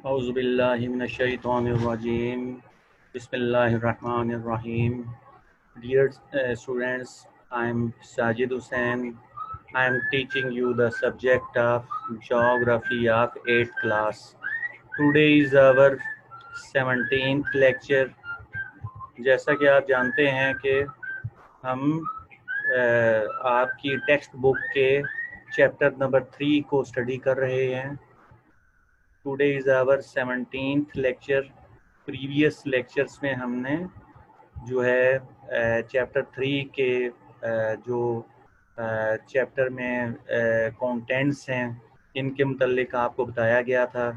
औज़ुबिल्लाहिमिनश्शैतानिर्रजीम बिस्मिल्लाहिर्रहमानिर्रहीम। Dear students, I am Sajid Hussain. I am teaching you the subject of Geography of 8th class. Today is our 17th lecture. जैसा कि आप जानते हैं कि हम आपकी टेक्स्ट बुक के चैप्टर नंबर 3 को स्टडी कर रहे हैं। Today is our 17th lecture. Previous lectures में हमने जो है चैप्टर 3 के जो चैप्टर में कंटेंट्स हैं इनके मुतल्लिक आपको बताया गया था।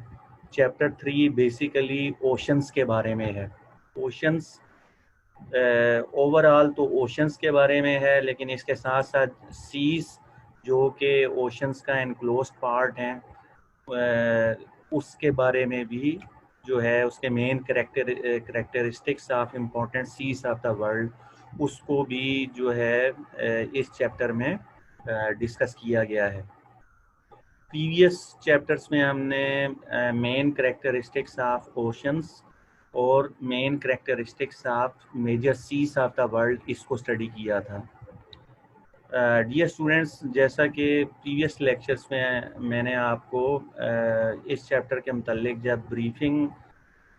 चैप्टर 3 बेसिकली ओशंस के बारे में है। ओशंस ओवरऑल तो ओशंस के बारे में है, लेकिन इसके साथ साथ सीज जो कि ओशंस का एनक्लोज्ड पार्ट हैं उसके बारे में भी जो है उसके main characteristics of important seas of the world उसको भी जो है इस चैप्टर में डिस्कस किया गया है। प्रीवियस चैप्टर्स में हमने मेन करेक्टरिस्टिक्स ऑफ ओशंस और main characteristics of major seas of the world इसको स्टडी किया था। डियर स्टूडेंट्स, जैसा कि प्रीवियस लेक्चर्स में मैंने आपको इस चैप्टर के मुतल्लिक जब ब्रीफिंग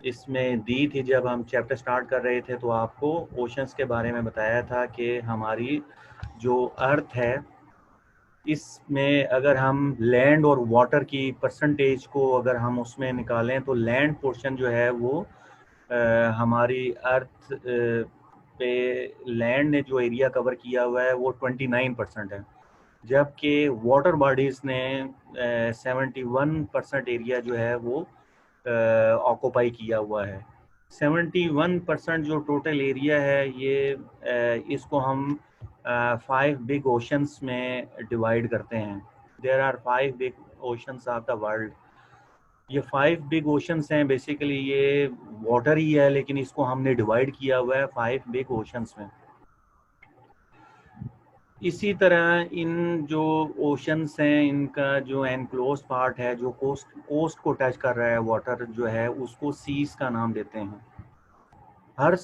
इसमें दी थी, जब हम चैप्टर स्टार्ट कर रहे थे, तो आपको ओशंस के बारे में बताया था कि हमारी जो अर्थ है इसमें अगर हम लैंड और वाटर की परसेंटेज को अगर हम उसमें निकालें तो लैंड पोर्शन जो है वो हमारी अर्थ पे लैंड ने जो एरिया कवर किया हुआ है वो 29% है, जबकि वाटर बॉडीज़ ने 71% एरिया जो है वो ऑक्यूपाई किया हुआ है। 71% जो टोटल एरिया है ये इसको हम 5 बिग ओशंस में डिवाइड करते हैं। There are 5 big oceans of the world. ये 5 बिग ओशंस हैं, बेसिकली ये वाटर ही है, लेकिन इसको हमने डिवाइड किया हुआ है 5 बिग ओशंस में। इसी तरह इन जो ओशंस हैं इनका जो एनक्लोज पार्ट है जो कोस्ट को टच कर रहा है वाटर जो है उसको सीज का नाम देते हैं। हर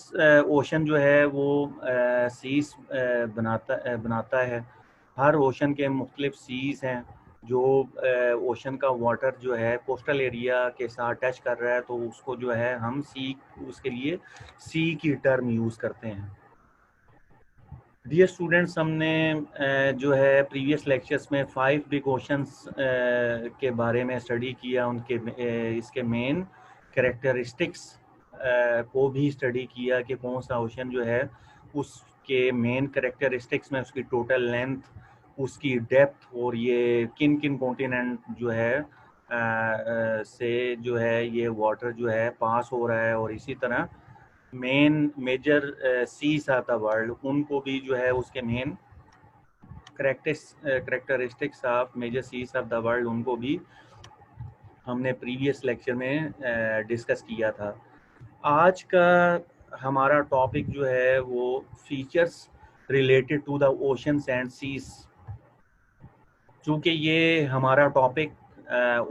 ओशन जो है वो सीज बनाता है। हर ओशन के मुख्तलिफ सीज हैं। जो ओशन का वाटर जो है कोस्टल एरिया के साथ टच कर रहा है तो उसको जो है हम सी उसके लिए सी की टर्म यूज़ करते हैं। डियर स्टूडेंट्स, हमने जो है प्रीवियस लेक्चर्स में 5 बिग ओशंस के बारे में स्टडी किया, उनके इसके मेन कैरेक्टरिस्टिक्स को भी स्टडी किया कि कौन सा ओशन जो है उसके मेन कैरेक्टरिस्टिक्स में उसकी टोटल लेंथ, उसकी डेप्थ और ये किन किन कॉन्टिनेंट जो है से जो है ये वाटर जो है पास हो रहा है, और इसी तरह main major seas of the world उनको भी जो है उसके main characteristics of major seas of the world उनको भी हमने प्रीवियस लेक्चर में डिस्कस किया था। आज का हमारा टॉपिक जो है वो features related to the oceans and seas. चूँकि ये हमारा टॉपिक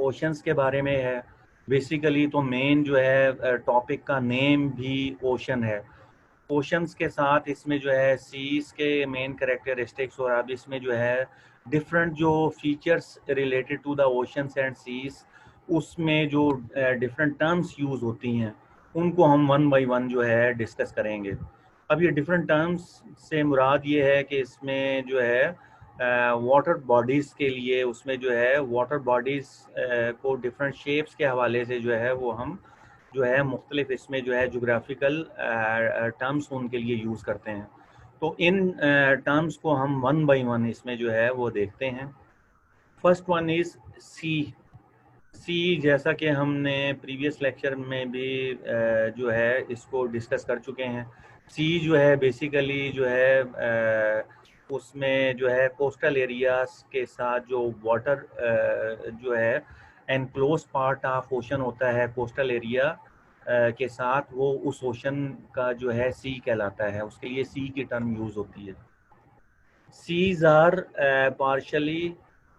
ओशंस के बारे में है, बेसिकली तो मेन जो है टॉपिक का नेम भी ओशन है। ओशंस के साथ इसमें जो है सीज के मेन कैरेक्टरिस्टिक्स और अब इसमें जो है डिफरेंट जो features related to the oceans and seas उसमें जो डिफरेंट टर्म्स यूज़ होती हैं उनको हम वन बाय वन जो है डिस्कस करेंगे। अब ये डिफरेंट टर्म्स से मुराद ये है कि इसमें जो है वाटर बॉडीज़ के लिए उसमें जो है वाटर बॉडीज़ को डिफरेंट शेप्स के हवाले से जो है वो हम जो है मुख्तलिफ इसमें जो है जोग्राफिकल टर्म्स उनके लिए यूज़ करते हैं। तो इन टर्म्स को हम वन बाय वन इसमें जो है वो देखते हैं। First one is sea. जैसा कि हमने प्रीवियस लेक्चर में भी जो है इसको डिस्कस कर चुके हैं। सी जो है बेसिकली जो है उसमें जो है कोस्टल एरियाज के साथ जो वाटर जो है एनक्लोज पार्ट ऑफ ओशन होता है कोस्टल एरिया के साथ, वो उस ओशन का जो है सी कहलाता है, उसके लिए सी की टर्म यूज़ होती है। Seas are partially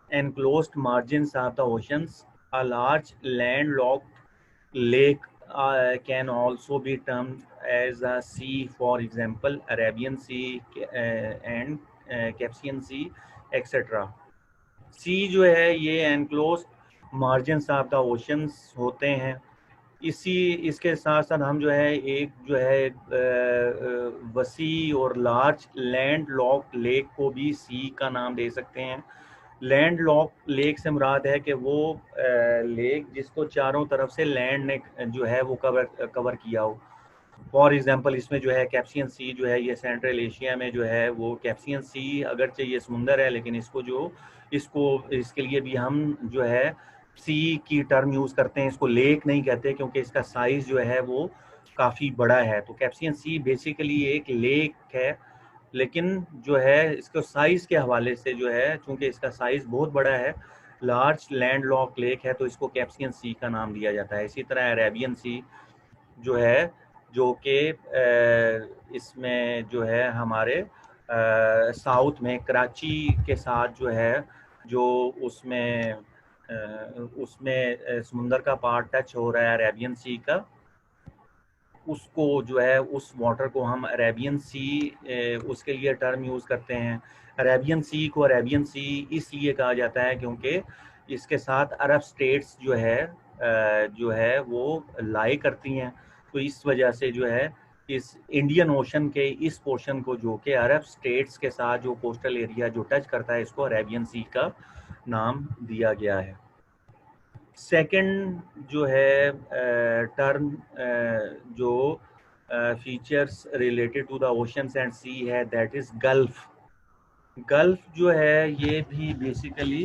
enclosed margins of the oceans, a large landlocked lake can also be termed as a sea, for example Arabian Sea and Caspian Sea etc. सी जो है ये enclose margins of the oceans होते हैं। इसी इसके साथ साथ हम जो है एक जो है वसी और लार्ज लैंड लॉक्ड लेक को भी सी का नाम दे सकते हैं। लैंड लॉक लेक से मुराद है कि वो लेक जिसको चारों तरफ से लैंड ने जो है वो कवर किया हो। फॉर एग्जांपल इसमें जो है कैप्सियन सी जो है ये सेंट्रल एशिया में जो है वो कैप्सियन सी अगरचे ये समुंदर है, लेकिन इसके लिए भी हम जो है सी की टर्म यूज़ करते हैं, इसको लेक नहीं कहते क्योंकि इसका साइज़ जो है वो काफ़ी बड़ा है। तो कैप्सियन सी बेसिकली एक लेक है, लेकिन जो है इसको साइज़ के हवाले से जो है चूँकि इसका साइज़ बहुत बड़ा है, लार्ज लैंड लॉक लेक है, तो इसको कैप्सियन सी का नाम दिया जाता है। इसी तरह अरेबियन सी जो है जो कि इसमें जो है हमारे साउथ में कराची के साथ जो है जो उसमें समुंदर का पार्ट टच हो रहा है अरेबियन सी का, उसको जो है उस वाटर को हम अरेबियन सी उसके लिए टर्म यूज़ करते हैं। अरेबियन सी को अरेबियन सी इसलिए कहा जाता है क्योंकि इसके साथ अरब स्टेट्स जो है वो लाई करती हैं, तो इस वजह से जो है इस इंडियन ओशन के इस पोर्शन को जो कि अरब स्टेट्स के साथ जो कोस्टल एरिया जो टच करता है इसको अरेबियन सी का नाम दिया गया है। सेकंड जो है टर्म जो features related to the oceans and sea है दैट इज़ गल्फ। गल्फ जो है ये भी बेसिकली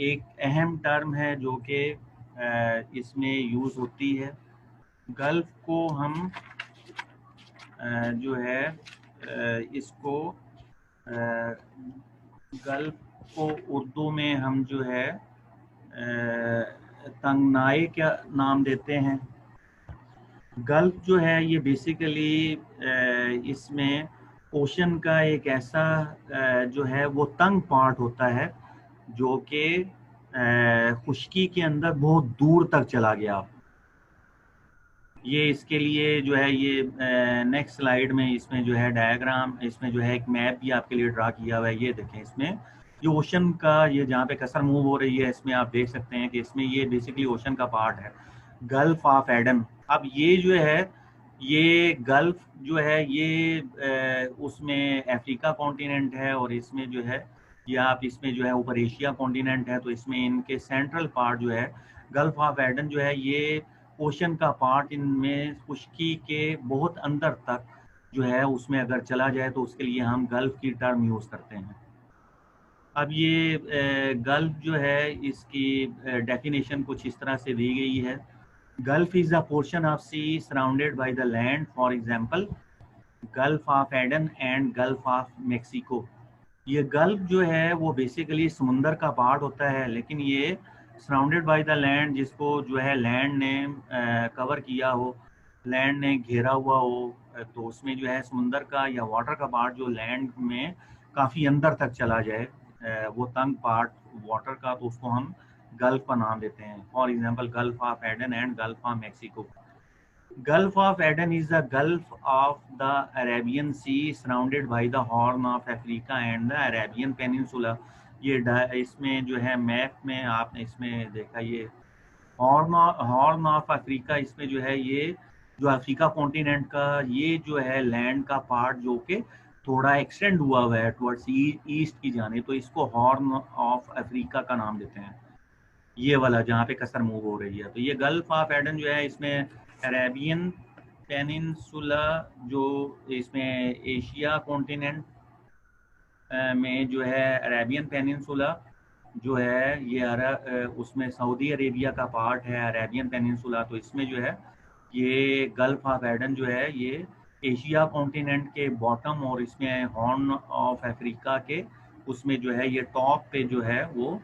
एक अहम टर्म है जो कि इसमें यूज़ होती है। गल्फ को हम जो है इसको गल्फ को उर्दू में हम जो है तंगनाई क्या नाम देते हैं। गल्फ जो है ये बेसिकली इसमें ओशन का एक ऐसा जो है वो तंग पार्ट होता है जो कि खुश्की के अंदर बहुत दूर तक चला गया। ये इसके लिए जो है ये नेक्स्ट स्लाइड में इसमें जो है डायग्राम, इसमें जो है एक मैप भी आपके लिए ड्रा किया हुआ है। ये देखें इसमें ये ओशन का ये जहाँ पे कसर मूव हो रही है इसमें आप देख सकते हैं कि इसमें ये बेसिकली ओशन का पार्ट है, गल्फ ऑफ एडन। अब ये जो है ये गल्फ जो है ये उसमें अफ्रीका कॉन्टिनेंट है और इसमें जो है या आप इसमें जो है ऊपर एशिया कॉन्टिनेंट है, तो इसमें इनके सेंट्रल पार्ट जो है गल्फ ऑफ एडन जो है ये ओशन का पार्ट इनमें खुश्की के बहुत अंदर तक जो है उसमें अगर चला जाए तो उसके लिए हम गल्फ की टर्म यूज़ करते हैं। अब ये गल्फ जो है इसकी डेफिनेशन कुछ इस तरह से दी गई है। Gulf is a portion of sea surrounded by the land, for example gulf of Aden and gulf of Mexico. ये गल्फ जो है वो बेसिकली समुंदर का पार्ट होता है, लेकिन ये सराउंडेड बाय द लैंड जिसको जो है लैंड ने कवर किया हो, लैंड ने घेरा हुआ हो, तो उसमें जो है समुंदर का या वाटर का पार्ट जो लैंड में काफ़ी अंदर तक चला जाए वो तंग पार्ट वाटर का, तो उसको हम गल्फ का नाम देते हैं। For example gulf of Aden and gulf of Mexico. Gulf of Aden is the Gulf of the Arabian Sea surrounded by the Horn of Africa and the Arabian Peninsula। ये इसमें जो है मैप में आपने इसमें देखा ये हॉर्न ऑफ अफ्रीका, इसमें जो है ये जो अफ्रीका कॉन्टिनेंट का ये जो है लैंड का पार्ट जो कि थोड़ा एक्सटेंड हुआ हुआ है टुवर्ड्स ईस्ट की जाने, तो इसको हॉर्न ऑफ अफ्रीका का नाम देते हैं, ये वाला जहाँ पे कसर मूव हो रही है। तो ये गल्फ ऑफ एडन जो है इसमें अरेबियन पेनिनसुला जो इसमें एशिया कॉन्टिनेंट में जो है अरेबियन पेनिनसुला जो है ये उसमें सऊदी अरेबिया का पार्ट है अरेबियन पेनिनसुला, तो इसमें जो है ये गल्फ ऑफ एडन जो है ये एशिया कॉन्टिनेंट के बॉटम और इसमें हॉर्न ऑफ अफ्रीका के उसमें जो है ये टॉप पे जो है वो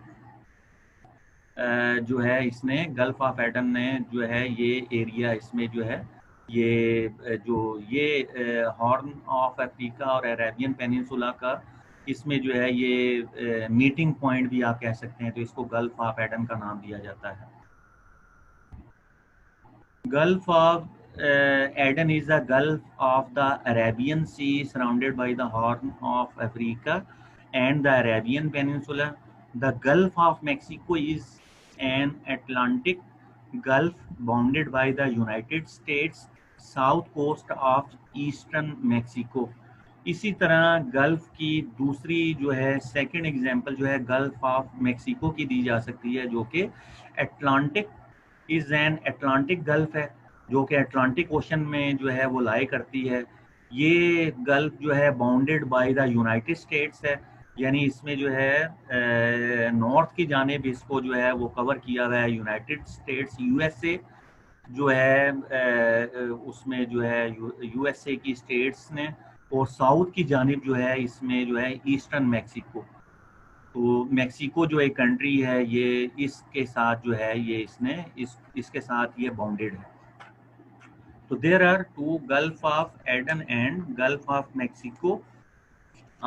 जो है इसने गल्फ ऑफ एडन ने जो है ये एरिया इसमें जो है ये जो ये हॉर्न ऑफ अफ्रीका और अरेबियन पेनिनसुला का इसमें जो है ये मीटिंग पॉइंट भी आप कह सकते हैं, तो इसको गल्फ ऑफ एडन का नाम दिया जाता है। Gulf of Aden is the Gulf of the Arabian Sea, surrounded by the Horn of Africa and the Arabian Peninsula. The Gulf of Mexico is an Atlantic Gulf bounded by the United States south coast of eastern Mexico. इसी तरह gulf की दूसरी जो है second example जो है gulf of Mexico की दी जा सकती है, जो कि Atlantic is an Atlantic gulf है, जो कि अटलांटिक ओशन में जो है वो लाई करती है। ये गल्फ जो है bounded by the United states है, यानी इसमें जो है नॉर्थ की जानिब इसको जो है वो कवर किया हुआ है यूनाइटेड स्टेट्स यूएसए जो है उसमें जो है यूएसए की स्टेट्स ने, और साउथ की जानिब जो है इसमें जो है ईस्टर्न मैक्सिको। तो मैक्सिको जो एक कंट्री है ये इसके साथ जो है ये इसके साथ ये बाउंडेड है। तो there are two gulf of Aden and gulf of Mexico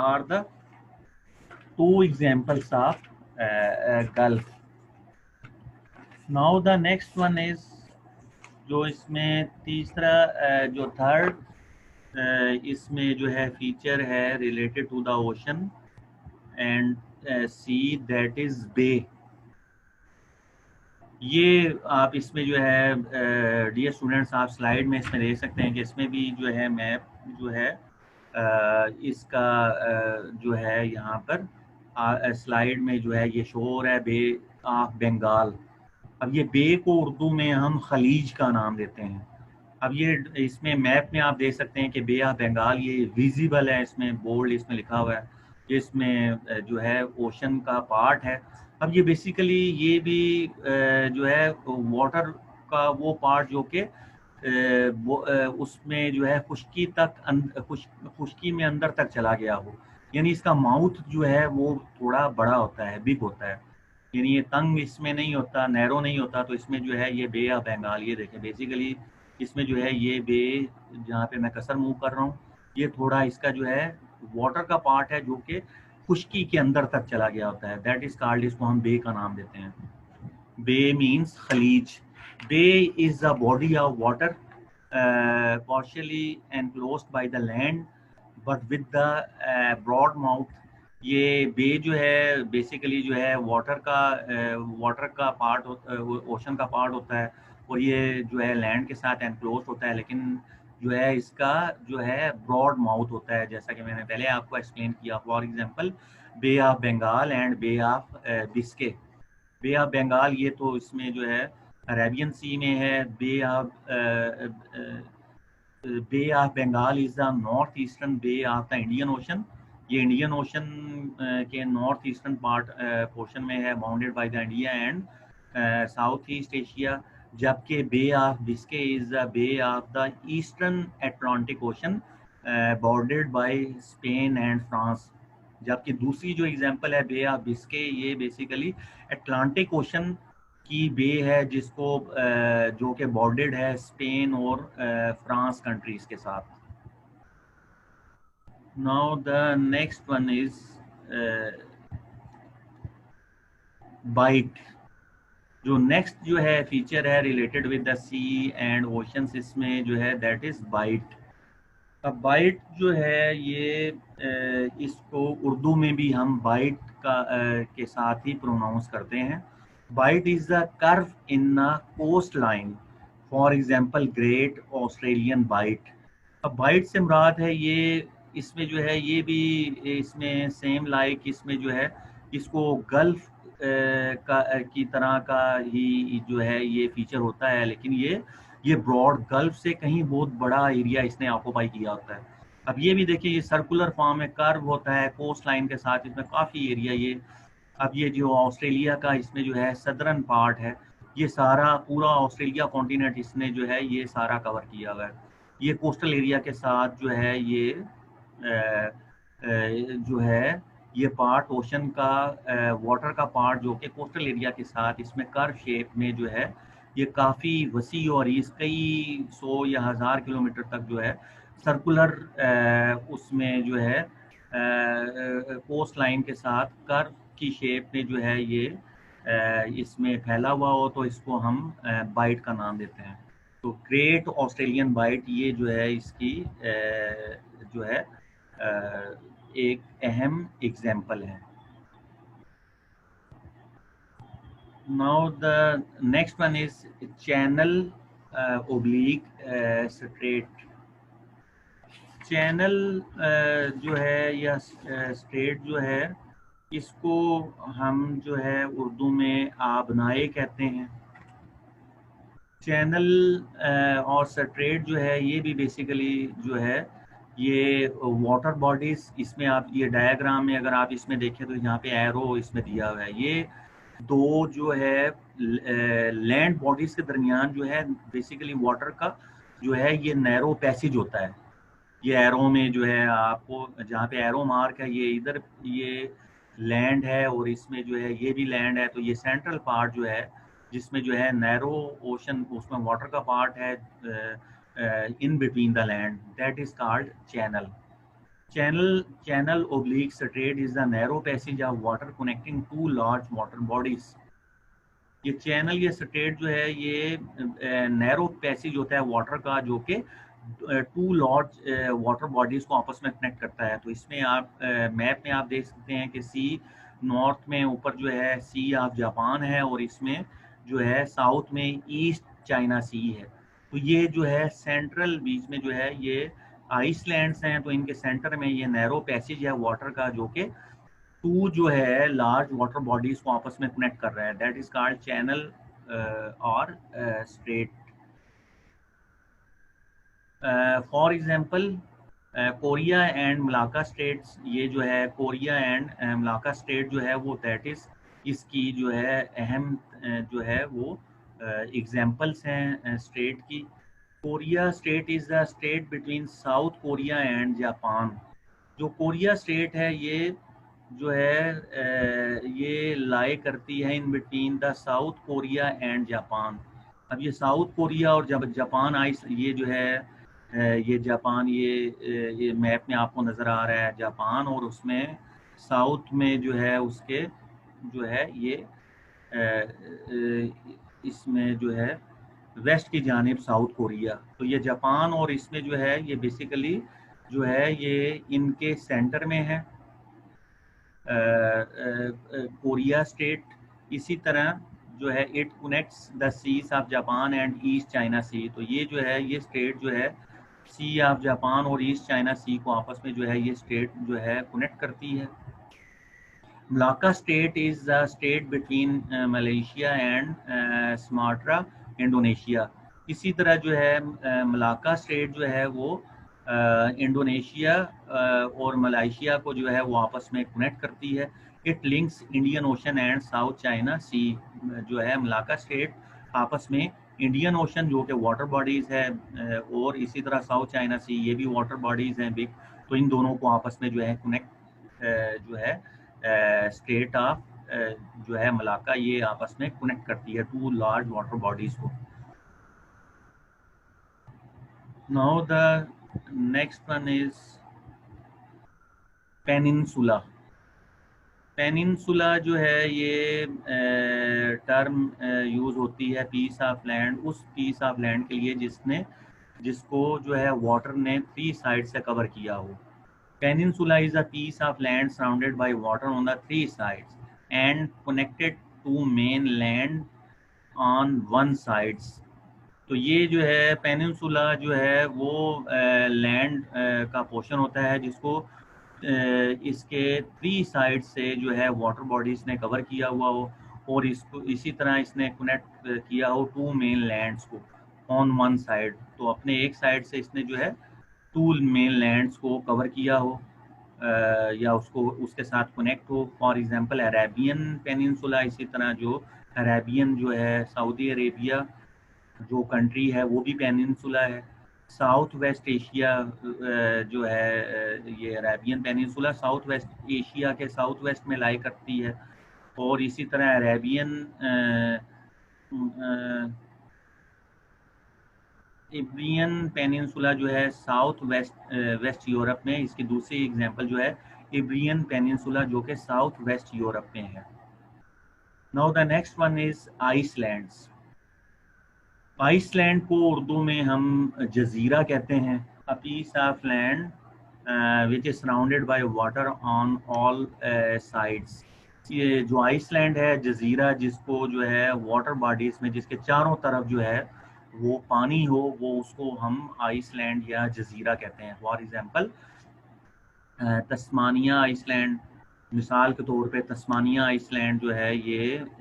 are the two examples of gulf. Now the next one is, जो इसमें तीसरा जो थर्ड इसमें जो है फीचर है related to the ocean and sea, that is bay. ये आप इसमें जो है डियर स्टूडेंट्स आप स्लाइड में इसमें देख सकते हैं कि इसमें भी जो है मैप जो है इसका जो है यहाँ पर स्लाइड में जो है ये शो हो रहा है बे ऑफ बंगाल। अब ये बे को उर्दू में हम खलीज का नाम देते हैं। अब ये इसमें मैप में आप देख सकते हैं कि बे ऑफ बंगाल ये विजिबल है, इसमें बोल्ड इसमें लिखा हुआ है, इसमें जो है ओशन का पार्ट है। अब ये बेसिकली ये भी जो है वाटर का वो पार्ट जो कि उसमें जो है खुश्की में अंदर तक चला गया हो, यानी इसका माउथ जो है वो थोड़ा बड़ा होता है, बिग होता है, यानी ये तंग इसमें नहीं होता, नैरो नहीं होता। तो इसमें जो है ये बे ऑफ बंगाल, ये देखें बेसिकली इसमें जो है ये बे जहाँ पे मैं कसर मूव कर रहा हूँ ये थोड़ा इसका जो है वाटर का पार्ट है जो कि खुश्की के अंदर तक चला गया होता है, दैट इज कॉल्ड, इसको हम बे का नाम देते हैं। बे मीन्स खलीज। Bay is a body of water partially enclosed by the land but with the broad mouth। ये बे जो है बेसिकली जो है वाटर का पार्ट ओशन का पार्ट होता है, और ये जो है लैंड के साथ एनक्लोज होता है, लेकिन जो है इसका जो है ब्रॉड माउथ होता है, जैसा कि मैंने पहले आपको एक्सप्लेन किया। For example bay of Bengal and bay of Biscay. Bay of Bengal ये तो इसमें जो है अरेबियन सी में है। Bay of Bengal is the north eastern bay of the Indian ocean. ये इंडियन ओशन के नॉर्थ ईस्टर्न पार्ट पोर्शन में है, bounded by the India and south east Asia. जबकि bay of Biscay is the bay of the eastern Atlantic ocean bounded by Spain and France. जबकि दूसरी जो example है bay of Biscay, ये basically Atlantic ocean की बे है जिसको जो कि बॉर्डेड है स्पेन और फ्रांस कंट्रीज के साथ। Now the next one is bight. जो नेक्स्ट जो है फीचर है related with the sea and oceans, इसमें जो है दैट इज बाइट। अब बाइट जो है ये इसको उर्दू में भी हम बाइट का के साथ ही प्रोनाउंस करते हैं। Bight is the curve in a coast line, for example great Australian bight. अब बाइट से मुराद है ये, इसमें जो है ये भी इसमें सेम लाइक इसमें जो है इसको गल्फ की तरह का ही जो है ये फीचर होता है, लेकिन ये ब्रॉड गल्फ से कहीं बहुत बड़ा एरिया इसने ऑक्यूपाई किया होता है। अब ये भी देखिए ये सर्कुलर फॉर्म में कर्व होता है कोस्ट लाइन के साथ, इसमें काफ़ी एरिया ये। अब ये जो ऑस्ट्रेलिया का इसमें जो है सदर्न पार्ट है, ये सारा पूरा ऑस्ट्रेलिया कॉन्टिनेंट इसने जो है ये सारा कवर किया हुआ है। ये कोस्टल एरिया के साथ जो है ये जो है ये पार्ट ओशन का वाटर का पार्ट जो कि कोस्टल एरिया के साथ इसमें कर्व शेप में जो है ये काफ़ी वसी और इस कई 100 या 1000 किलोमीटर तक जो है सर्कुलर उसमें जो है कोस्ट लाइन के साथ कर्व की शेप में जो है ये इसमें फैला हुआ हो, तो इसको हम बाइट का नाम देते हैं। तो ग्रेट ऑस्ट्रेलियन वाइट ये जो है इसकी जो है एक अहम एग्जाम्पल है। Now the next one is channel oblique straight. Channel जो है या स्ट्रेट जो है, इसको हम जो है उर्दू में आबनाए कहते हैं। चैनल और स्ट्रेट जो है ये भी बेसिकली जो है ये वाटर बॉडीज, इसमें आप ये डायग्राम में अगर आप इसमें देखें तो यहाँ पे एरो इसमें दिया हुआ है, ये दो जो है लैंड बॉडीज के दरमियान जो है बेसिकली वाटर का जो है ये नैरो पैसेज होता है। ये एरो में जो है आपको जहाँ पे एरो मार्क है ये इधर ये लैंड है और इसमें जो है ये भी लैंड है। तो ये सेंट्रल पार्ट जो है जिसमें जो है नैरो ओशन, उसमें वाटर का पार्ट है in between the land, that is called channel. Channel oblique strait is the narrow passage of water connecting two large water bodies. ये चैनल या स्ट्रेट जो है ये नैरो पैसेज होता है वाटर का, जो कि टू लार्ज वाटर बॉडीज को आपस में कनेक्ट करता है। तो इसमें आप मैप में आप देख सकते हैं कि सी नॉर्थ में ऊपर जो है सी ऑफ जापान है और इसमें जो है साउथ में ईस्ट चाइना सी है। तो ये जो है सेंट्रल बीच में जो है ये आइसलैंड्स हैं, तो इनके सेंटर में ये नैरो पैसेज है वाटर का, जो कि टू जो है लार्ज वाटर बॉडीज को आपस में कनेक्ट कर रहा है, दैट इज कॉल्ड चैनल और straight. For example Korea and Malacca states, ये जो है कोरिया एंड मलाका स्टेट जो है वो दैट इज इसकी जो है अहम जो है वो एग्जांपल्स हैं स्टेट की। Korea state is the state between south Korea and Japan. जो कोरिया स्टेट है ये जो है ये लाई करती है in between the south Korea and Japan. अब ये साउथ कोरिया और जब जापान आइस ये जो है ये जापान ये मैप में आपको नज़र आ रहा है जापान, और उसमें साउथ में जो है उसके जो है ये इसमें जो है वेस्ट की जानिब साउथ कोरिया। तो ये जापान और इसमें जो है ये बेसिकली जो है ये इनके सेंटर में है कोरिया स्टेट। इसी तरह जो है it connects the seas of Japan and east China sea. तो ये जो है ये स्टेट जो है सी ऑफ जापान और ईस्ट चाइना सी को आपस में जो है ये स्टेट जो है कनेक्ट करती है। Malacca state is the state between Malaysia and Sumatra Indonesia. इसी तरह जो है मलाका स्टेट जो है वो इंडोनेशिया और मलेशिया को जो है वो आपस में कनेक्ट करती है। It links Indian ocean and south China sea. जो है मलाका स्टेट आपस में इंडियन ओशन जो कि वाटर बॉडीज़ है और इसी तरह साउथ चाइना सी ये भी वाटर बॉडीज़ हैं बिग, तो इन दोनों को आपस में जो है कनेक्ट जो है स्टेट ऑफ जो है मलाका ये आपस में कनेक्ट करती है टू लार्ज वाटर बॉडीज़ को। Now the next one is peninsula. Peninsula जो है ये टर्म यूज़ होती है पीस ऑफ लैंड, उस पीस ऑफ लैंड के लिए जिसको जो है वाटर ने 3 साइड से कवर किया हो। Peninsula is a piece of land surrounded by water on the 3 sides and connected to main land on 1 sides. तो ये जो है पेनिनसुला जो है वो लैंड का पोर्शन होता है जिसको इसके 3 साइड से जो है वाटर बॉडीज ने कवर किया हुआ हो, और इसको इसी तरह इसने कनेक्ट किया हो 2 मेन लैंड्स को ऑन 1 साइड। तो अपने एक साइड से इसने जो है 2 मेन लैंड्स को कवर किया हो या उसको उसके साथ कनेक्ट हो। फॉर एग्जांपल अरेबियन पेनिनसुला, इसी तरह जो अरेबियन जो है सऊदी अरेबिया जो कंट्री है वो भी पेनिनसुला है। साउथ वेस्ट एशिया जो है ये Arabian peninsula south west Asia के साउथ वेस्ट में लाई करती है, और इसी तरह अरेबियन इब्रियन पेनिनसुला जो है साउथ वेस्ट यूरोप में, इसकी दूसरी एग्जांपल जो है इब्रियन पेनिनसुला जो कि साउथ वेस्ट यूरोप में है। Now the next one is islands. Island को उर्दू में हम जजीरा कहते हैं। A piece of land which is surrounded by water on all sides. ये जो आइसलैंड है, जजीरा जिसको जो है वाटर बॉडीज में जिसके चारों तरफ जो है वो पानी हो, वो उसको हम आइसलैंड या जजीरा कहते हैं। फॉर एग्जांपल तस्मानिया आइसलैंड, मिसाल के तौर पे तस्मानिया आइसलैंड जो है ये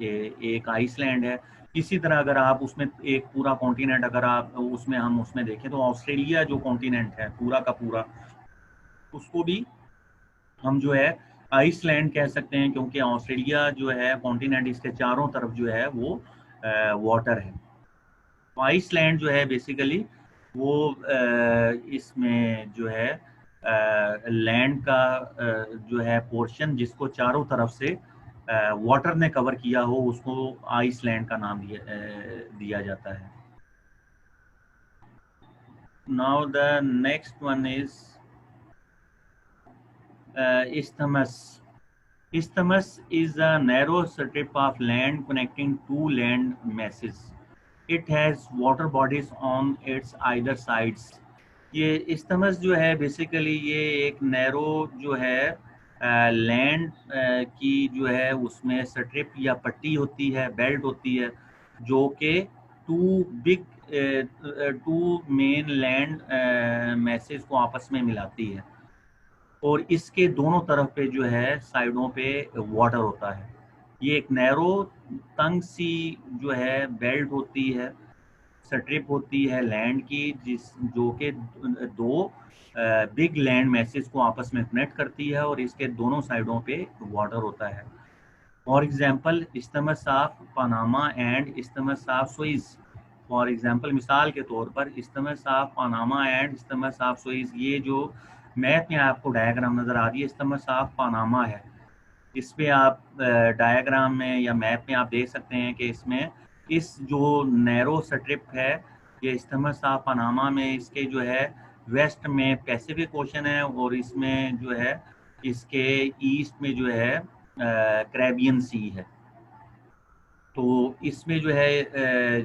एक आइसलैंड है। इसी तरह अगर आप उसमें एक पूरा कॉन्टिनेंट अगर आप उसमें हम उसमें देखें तो ऑस्ट्रेलिया जो कॉन्टिनेंट है पूरा का पूरा, उसको भी हम जो है आइसलैंड कह सकते हैं, क्योंकि ऑस्ट्रेलिया जो है कॉन्टिनेंट, इसके चारों तरफ जो है वो वाटर है। तो आइसलैंड जो है बेसिकली वो इसमें जो है लैंड का जो है पोर्शन जिसको चारों तरफ से वाटर ने कवर किया हो, उसको आइसलैंड का नाम दिया जाता है। Now the next one is isthmus. Isthmus is a narrow strip of land connecting two land masses. It has water bodies on its either sides. ये isthmus जो है बेसिकली ये एक नैरो जो है लैंड की जो है उसमें स्ट्रिप या पट्टी होती है, बेल्ट होती है, जो कि two big two main land masses को आपस में मिलाती है, और इसके दोनों तरफ पे जो है साइडों पे वाटर होता है। ये एक नैरो तंग सी जो है बेल्ट होती है, स्ट्रिप होती है लैंड की, जिस जो कि दो बिग लैंड मैसेज को आपस में कनेक्ट करती है, और इसके दोनों साइडों पे वाटर होता है। For example isthmus of Panama and isthmus of Swiss. For example मिसाल के तौर पर isthmus of Panama and isthmus of Swiss, ये जो मैप में आपको डायग्राम नज़र आ रही है इस्थमस ऑफ पनामा है। इस पे आप डायग्राम में या मैप में आप देख सकते हैं कि इसमें इस जो नैरो स्ट्रिप है, ये इस्थमस ऑफ पनामा में इसके जो है वेस्ट में पैसिफिक ओशन है, और इसमें जो है इसके ईस्ट में जो है कैरेबियन सी है। तो इसमें जो है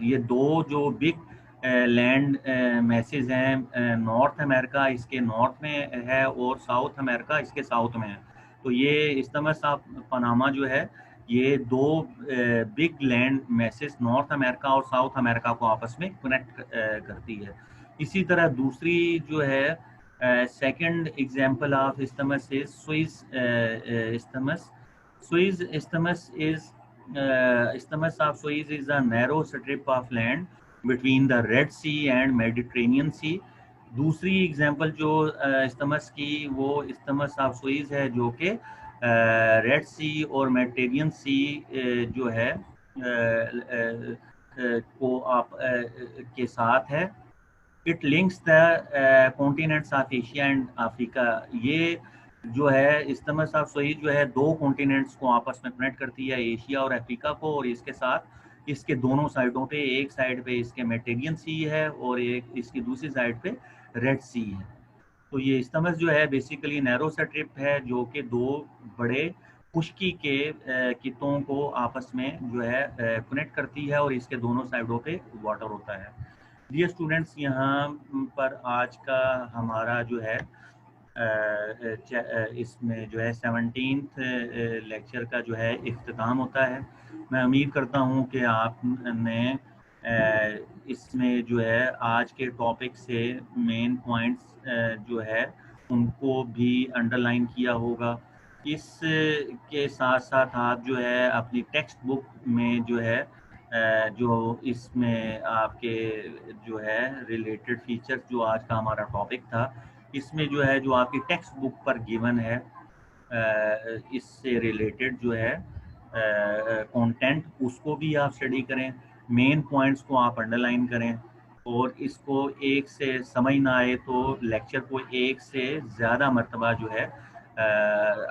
ये दो जो बिग लैंड मैसेज हैं, नॉर्थ अमेरिका इसके नॉर्थ में है और साउथ अमेरिका इसके साउथ में है। तो ये इस्थमस ऑफ पनामा जो है ये दो big land message north America और साउथ अमेरिका को आपस में कनेक्ट करती है। इसी तरह दूसरी जो है second example of isthmus is Swiss isthmus. Suez Isthmus is Isthmus of Suez is a narrow strip of land between the Red Sea and Mediterranean Sea. दूसरी एग्जांपल जो इस्थमस की वो इस्थमस ऑफ सुइज है, जो कि red सी और Mediterranean सी जो है को आप के साथ है। It links the continents of Asia and Africa. ये जो है इस्थमस ऑफ सुएज जो है दो कॉन्टिनेंट्स को आपस में कनेक्ट करती है, एशिया और अफ्रीका को, और इसके साथ इसके दोनों साइडों पे, एक साइड पे इसके मेडिटेरियन सी है और एक इसकी दूसरी साइड पे रेड सी है। तो ये इस्थमस जो है बेसिकली नैरो स्ट्रिप है जो कि दो बड़े खुश्की के कितों को आपस में जो है कनेक्ट करती है, और इसके दोनों साइडों पे वाटर होता है। डियर स्टूडेंट्स, यहाँ पर आज का हमारा जो है इसमें जो है 17th लेक्चर का जो है इख्तिताम होता है। मैं उम्मीद करता हूँ कि आपने इसमें जो है आज के टॉपिक से मेन पॉइंट्स जो है उनको भी अंडरलाइन किया होगा। इस के साथ साथ आप जो है अपनी टेक्स्ट बुक में जो है जो इसमें आपके जो है रिलेटेड फीचर्स जो आज का हमारा टॉपिक था, इसमें जो है जो आपकी टेक्स्ट बुक पर गिवन है इससे रिलेटेड जो है कंटेंट, उसको भी आप स्टडी करें, मेन पॉइंट्स को आप अंडरलाइन करें, और इसको एक से समझ ना आए तो लेक्चर को एक से ज़्यादा मरतबा जो है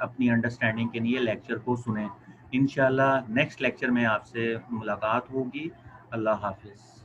अपनी अंडरस्टैंडिंग के लिए लेक्चर को सुने। इंशाल्लाह नेक्स्ट लेक्चर में आपसे मुलाकात होगी। अल्लाह हाफिज़।